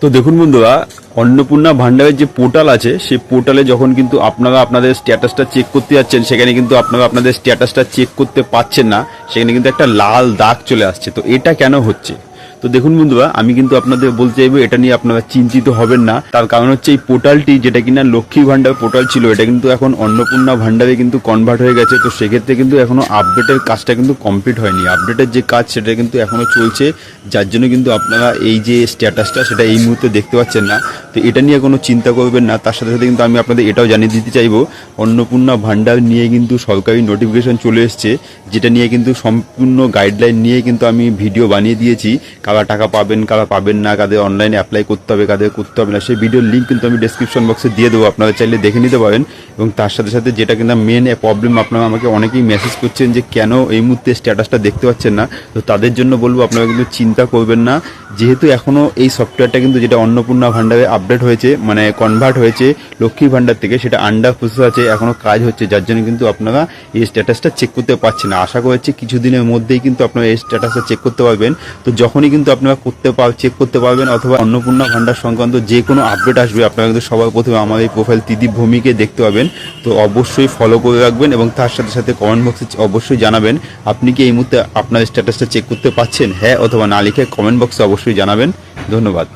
তো দেখুন বন্ধুরা, অন্নপূর্ণা ভান্ডারের যে পোর্টাল আছে সেই পোর্টালে যখন কিন্তু আপনারা আপনাদের স্ট্যাটাসটা চেক করতে যাচ্ছেন, সেখানে কিন্তু আপনারা আপনাদের স্ট্যাটাসটা চেক করতে পাচ্ছেন না। সেখানে কিন্তু একটা লাল দাগ চলে আসছে। তো এটা কেন হচ্ছে? তো দেখুন বন্ধুরা, আমি কিন্তু আপনাদের বলতে চাইবো এটা নিয়ে আপনারা চিন্তিত হবেন না। তার কারণ হচ্ছে এই পোর্টালটি, যেটা কিনা লক্ষ্মী ভান্ডার পোর্টাল ছিল, এটা কিন্তু এখন অন্নপূর্ণা ভান্ডারে কিন্তু কনভার্ট হয়ে গেছে। তো সেক্ষেত্রে কিন্তু এখনো আপডেটের কাজটা কিন্তু কমপ্লিট হয়নি। আপডেটের যে কাজ সেটা কিন্তু এখনো চলছে, যার জন্য কিন্তু আপনারা এই যে স্ট্যাটাসটা সেটা এই মুহূর্তে দেখতে পাচ্ছেন না। তো এটা নিয়ে কোনো চিন্তা করবেন না। তার সাথে সাথে কিন্তু আমি আপনাদের এটাও জানিয়ে দিতে চাইবো, অন্নপূর্ণা ভান্ডার নিয়ে কিন্তু সরকারি নোটিফিকেশন চলে এসছে, যেটা নিয়ে কিন্তু সম্পূর্ণ গাইডলাইন নিয়ে কিন্তু আমি ভিডিও বানিয়ে দিয়েছি। কারা টাকা পাবেন, কারা পাবেন না, কাদের অনলাইনে অ্যাপ্লাই করতে হবে, কাদের করতে হবে না, সেই ভিডিওর লিঙ্ক কিন্তু আমি ডেসক্রিপশন বক্সে দিয়ে দেবো, আপনারা চাইলে দেখে নিতে পারেন। এবং তার সাথে সাথে যেটা কিন্তু মেন প্রবলেম, আপনারা আমাকে অনেকেই মেসেজ করছেন যে কেন এই মুহূর্তে স্ট্যাটাসটা দেখতে পাচ্ছেন না। তো তাদের জন্য বলবো, আপনারা কিন্তু চিন্তা করবেন না। যেহেতু এখনও এই সফটওয়্যারটা কিন্তু যেটা অন্নপূর্ণা ভান্ডারে আপডেট হয়েছে, মানে কনভার্ট হয়েছে লক্ষ্মী ভান্ডার থেকে, সেটা আন্ডার প্রসেস আছে, এখনও কাজ হচ্ছে, যার জন্য কিন্তু আপনারা এই স্ট্যাটাসটা চেক করতে পারছেন না। আশা করছি কিছুদিনের মধ্যেই কিন্তু আপনারা এই স্ট্যাটাসটা চেক করতে পারবেন। তো যখনই কিন্তু আপনারা চেক করতে পারবেন, অথবা অন্নপূর্ণা ভান্ডার সংক্রান্ত যে কোনো আপডেট আসবে, আপনারা কিন্তু সবার প্রথমে আমার এই প্রোফাইল ত্রিদীপ ভূমিকে দেখতে পাবেন। তো অবশ্যই ফলো করে রাখবেন এবং তার সাথে সাথে কমেন্ট বক্সে অবশ্যই জানাবেন আপনি কি এই মুহূর্তে আপনার স্ট্যাটাসটা চেক করতে পাচ্ছেন, হ্যাঁ অথবা না লিখে কমেন্ট বক্সে অবশ্যই জানাবেন। ধন্যবাদ।